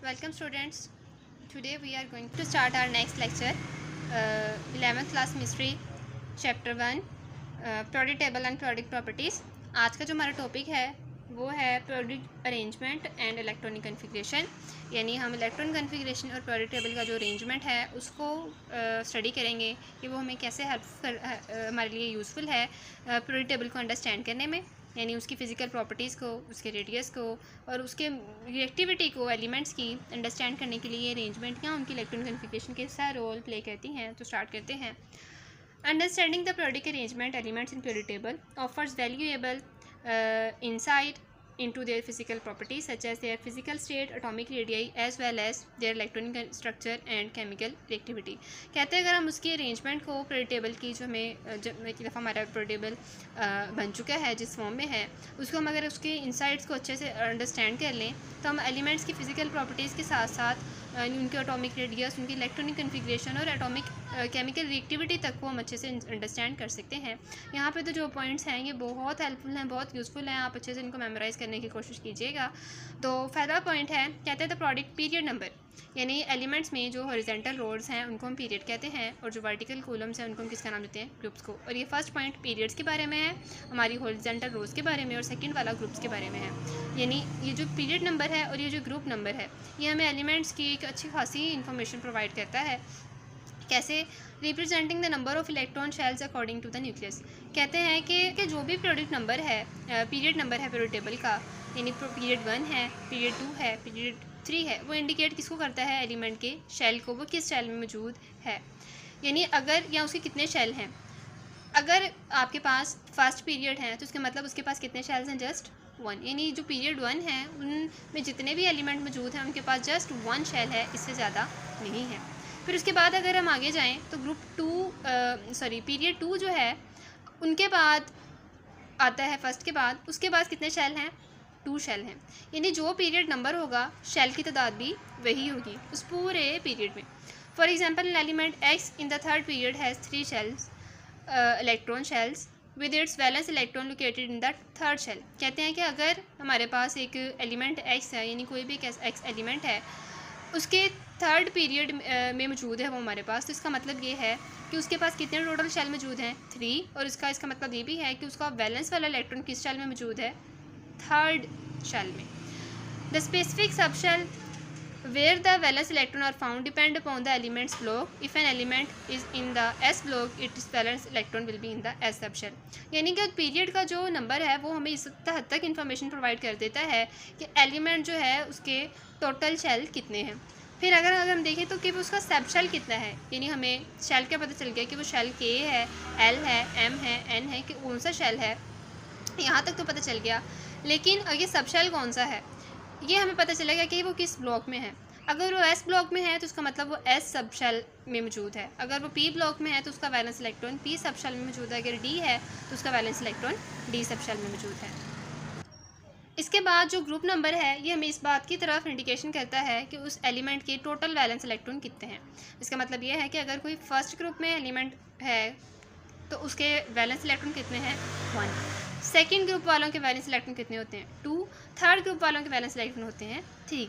Welcome students. Today we are going to start our next lecture, 11th class mystery chapter 1, periodic table and periodic properties. आज का जो हमारा topic है वो है periodic arrangement and electronic configuration, यानी हम इलेक्ट्रॉन कन्फिग्रेशन और periodic table का जो अरेंजमेंट है उसको स्टडी करेंगे कि वो हमें कैसे हमारे लिए यूज़फुल है periodic table को अंडरस्टैंड करने में, यानी उसकी फ़िज़िकल प्रॉपर्टीज़ को, उसके रेडियस को और उसके रिएक्टिविटी को, एलिमेंट्स की अंडरस्टैंड करने के लिए अरेंजमेंट या उनकी इलेक्ट्रॉन कन्फिग्रेशन कैसा रोल प्ले करती हैं। तो स्टार्ट करते हैं। Understanding the periodic arrangement elements in periodic table offers valuable insight into their physical properties such as their physical state, atomic radii as well as their electronic structure and chemical reactivity। कहते हैं अगर हम उसकी arrangement को periodic table की जो हमें जब एक दफ़ा हमारा periodic table बन चुका है जिस फॉर्म में है उसको हम अगर उसके इंसाइट्स को अच्छे से अंडरस्टैंड कर लें तो हम एलिमेंट्स की फ़िज़िकल प्रॉपर्टीज़ के साथ साथ उनके एटॉमिक रेडियस, उनकी इलेक्ट्रॉनिक कन्फिग्रेशन और एटॉमिक केमिकल रिएक्टिविटी तक को हम अच्छे से अंडरस्टैंड कर सकते हैं। यहाँ पे तो जो पॉइंट्स हैं ये बहुत हेल्पफुल हैं, बहुत यूज़फुल हैं, आप अच्छे से इनको मेमोराइज़ करने की कोशिश कीजिएगा। तो पहला पॉइंट है, कहते हैं द प्रोडक्ट पीरियड नंबर, यानी एलिमेंट्स में जो हॉरिजॉन्टल रोड्स हैं उनको हम पीरियड कहते हैं और जो वर्टिकल कॉलम्स हैं उनको हम किसका नाम देते हैं? ग्रुप्स को। और ये फर्स्ट पॉइंट पीरियड्स के बारे में है, हमारी हॉरिजॉन्टल रोड्स के बारे में, और सेकंड वाला ग्रुप्स के बारे में है। यानी ये जो पीरियड नंबर है और ये जो ग्रुप नंबर है ये हमें एलिमेंट्स की एक अच्छी खासी इंफॉर्मेशन प्रोवाइड करता है। कैसे? Representing the number of electron shells according to the nucleus. कहते हैं कि जो भी प्रोडक्ट नंबर है, पीरियड नंबर है पीरियड टेबल का, यानी पीरियड 1 है, पीरियड 2 है, पीरियड 3 है, वो इंडिकेट किसको करता है? एलिमेंट के शेल को, वो किस शेल में मौजूद है। यानी अगर या उसके कितने शेल हैं, अगर आपके पास फर्स्ट पीरियड है तो उसका मतलब उसके पास कितने शेल्स हैं? जस्ट 1। यानी जो पीरियड 1 है उनमें जितने भी एलिमेंट मौजूद हैं उनके पास जस्ट 1 शेल है, इससे ज़्यादा नहीं है। फिर उसके बाद अगर हम आगे जाएं तो पीरियड 2 जो है उनके बाद आता है फर्स्ट के बाद, उसके बाद कितने शेल हैं? 2 शेल हैं। यानी जो पीरियड नंबर होगा शेल की तादाद भी वही होगी उस पूरे पीरियड में। For example an element X in the third period has 3 shells electron shells with its valence electron located in the third shell. कहते हैं कि अगर हमारे पास एक एलिमेंट एक्स है, यानी कोई भी एक एक्स एलिमेंट है, उसके थर्ड पीरियड में मौजूद है वो हमारे पास, तो इसका मतलब ये है कि उसके पास कितने टोटल शेल मौजूद हैं? 3। और इसका मतलब ये भी है कि उसका वैलेंस वाला इलेक्ट्रॉन किस शेल में मौजूद है? थर्ड शेल में। The specific sub shell where the valence electron are found depend upon the elements block. If an element is in the s block, its valence electron will be in the s subshell। यानी कि period का जो number है वो हमें इस हद तक इंफॉर्मेशन प्रोवाइड कर देता है कि एलिमेंट जो है उसके टोटल शेल कितने हैं। फिर अगर हम देखें तो कि उसका सब शेल कितना है, यानी हमें शेल का पता चल गया कि वो शेल के है, एल है, एम है, एन है, कि कौन सा शेल है, यहाँ तक तो पता चल गया। लेकिन ये सब शेल कौन सा है ये हमें पता चलेगा कि वो किस ब्लॉक में है। अगर वो एस ब्लॉक में है तो उसका मतलब वो एस सब शेल में मौजूद है। अगर वो पी ब्लॉक में है तो उसका valence electron P sub shell में मौजूद है। अगर डी है तो उसका valence electron D sub shell में मौजूद है। इसके बाद जो ग्रुप नंबर है ये हमें इस बात की तरफ इंडिकेशन करता है कि उस एलिमेंट के टोटल वैलेंस इलेक्ट्रॉन कितने हैं। इसका मतलब ये है कि अगर कोई फर्स्ट ग्रुप में एलिमेंट है तो उसके वैलेंस इलेक्ट्रॉन कितने हैं? 1। सेकेंड ग्रुप वालों के वैलेंस इलेक्ट्रॉन कितने होते हैं? 2। थर्ड ग्रुप वालों के वैलेंस इलेक्ट्रॉन होते हैं 3।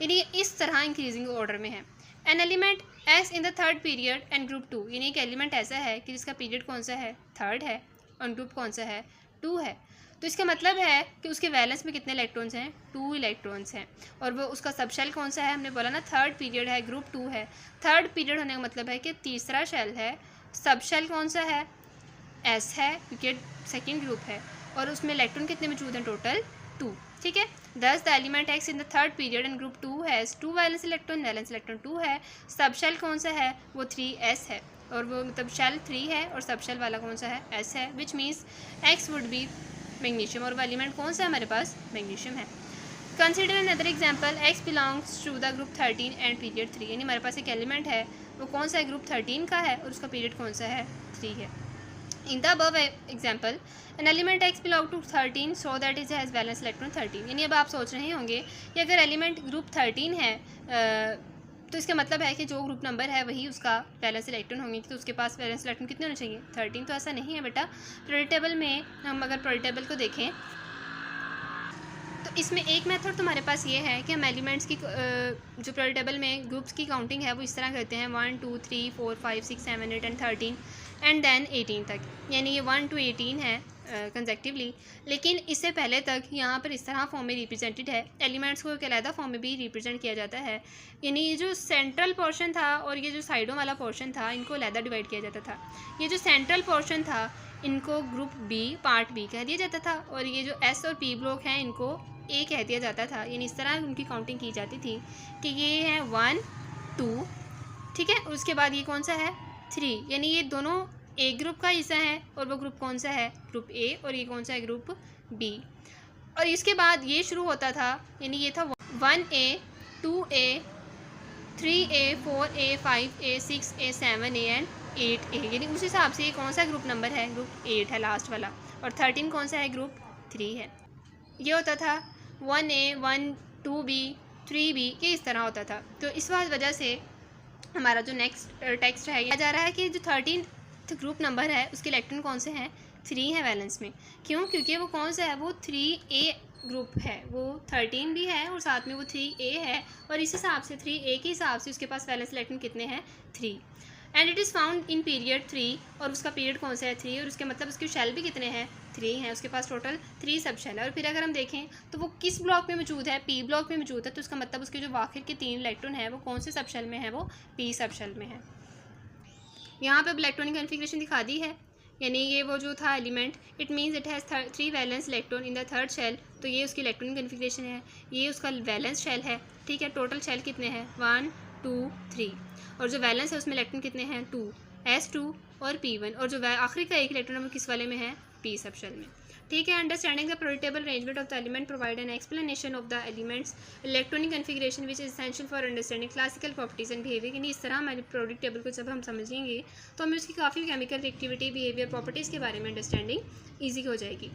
यानी इस तरह इंक्रीजिंग ऑर्डर में है। N element X in the third period and group 2, यानी एक एलिमेंट ऐसा है कि जिसका पीरियड कौन सा है? थर्ड है, और ग्रुप कौन सा है? 2 है। तो इसका मतलब है कि उसके वैलेंस में कितने इलेक्ट्रॉन्स हैं? 2 इलेक्ट्रॉन्स हैं। और वो उसका सब शेल कौन सा है? हमने बोला ना थर्ड पीरियड है, ग्रुप 2 है। थर्ड पीरियड होने का मतलब है कि तीसरा शेल है। सब शेल कौन सा है? एस है, क्योंकि सेकेंड ग्रुप है, और उसमें इलेक्ट्रॉन कितने मौजूद हैं? टोटल 2। ठीक है। दस the element X in the third period and group 2 has 2 valence electron, valence electron 2 है। सब शेल कौन सा है? वो 3s है, और वो मतलब शेल 3 है और सब शेल वाला कौन सा है? s है, which means X would be magnesium, और वो एलिमेंट कौन सा है हमारे पास? मैग्नीशियम है। Consider another example, X belongs to the group 13 and period 3, यानी हमारे पास एक एलिमेंट है, वो कौन सा है? ग्रुप 13 का है, और उसका पीरियड कौन सा है? 3 है। In the above example, an element x belong to 13 so that it has valence electron 13। यानी अब आप सोच रहे होंगे कि अगर एलिमेंट ग्रुप 13 है तो इसका मतलब है कि जो ग्रुप नंबर है वही उसका वैलेंस इलेक्ट्रॉन होंगे, तो उसके पास वैलेंस इलेक्ट्रॉन कितने होने चाहिए? 13। तो ऐसा नहीं है बेटा। periodic table में हम अगर periodic table को देखें तो इसमें एक मेथड तुम्हारे पास ये है कि हम एलिमेंट्स की जो पीरियड टेबल में ग्रुप्स की काउंटिंग है वो इस तरह करते हैं 1 2 3 4 5 6 7 8 एंड 13 एंड देन 18 तक, यानी ये 1 to 18 है कंसेक्टिवली। लेकिन इससे पहले तक यहाँ पर इस तरह फॉर्म में रिप्रेजेंटेड है, एलिमेंट्स को एक अलग फॉर्म में भी रिप्रेजेंट किया जाता है, यानी ये जो सेंट्रल पोर्शन था और ये जो साइडों वाला पोर्शन था इनको अलग डिवाइड किया जाता था। ये जो सेंट्रल पोर्शन था इनको ग्रुप बी, पार्ट बी कह दिया जाता था, और ये जो एस और पी ब्लॉक हैं इनको ए कह दिया जाता था, यानी इस तरह उनकी काउंटिंग की जाती थी कि ये है 1 2, ठीक है, उसके बाद ये कौन सा है 3, यानी ये दोनों ए ग्रुप का हिस्सा है, और वो ग्रुप कौन सा है ग्रुप ए, और ये कौन सा है ग्रुप बी। और इसके बाद ये शुरू होता था, यानी ये था 1A 2A 3A 4A 5A 6A 7A and 8A, यानी उस हिसाब से ये कौन सा ग्रुप नंबर है ग्रुप 8 है लास्ट वाला, और 13 कौन सा है ग्रुप 3 है। ये होता था 1A 1 2B 3B, ये इस तरह होता था। तो इस वजह से हमारा जो नेक्स्ट टेक्स्ट है यह जा रहा है कि जो 13 ग्रुप नंबर है उसके इलेक्ट्रॉन कौन से हैं 3 है वैलेंस में। क्यों? क्योंकि वो कौन सा है वो 3A ग्रुप है, वो 13 भी है और साथ में वो 3A है, और इस हिसाब से 3A के हिसाब से उसके पास वैलेंस इलेक्ट्रॉन कितने हैं 3, and it is found in period 3, और उसका पीरियड कौन सा है 3, और उसके मतलब उसके शेल भी कितने हैं 3 हैं, उसके पास टोटल 3 सब शेल है। और फिर अगर हम देखें तो वो किस ब्लॉक में मौजूद है, पी ब्लॉक में मौजूद है, तो उसका मतलब उसके जो आखिर के 3 इलेक्ट्रॉन है वो कौन से सब शेल में है, वो पी सब शेल में है। यहाँ पे इलेक्ट्रॉनिक कन्फिग्रेशन दिखा दी है, यानी ये वो जो था element, it means it has 3 valence electron in the third shell, तो ये उसकी इलेक्ट्रॉनिक कन्फिग्रेशन है, ये उसका वैलेंस शेल है, ठीक है। टोटल शेल कितने हैं 1 2 3, और जो वैलेंस है उसमें इलेक्ट्रॉन कितने हैं 2 S2 और P1, और जो आखिरी का एक इलेक्ट्रॉन किस वाले में है P सब शेल में, ठीक है। Understanding the period table arrangement of the element provide an explanation of the elements electronic configuration which is essential for understanding classical properties and behaviour, यानी इस तरह हमारे पीरियड टेबल को जब हम समझेंगे तो हमें उसकी काफ़ी केमिकल एक्टिविटी, बिहेवियर, प्रॉपर्टीज़ के बारे में अंडरस्टैंडिंग ईजी हो जाएगी।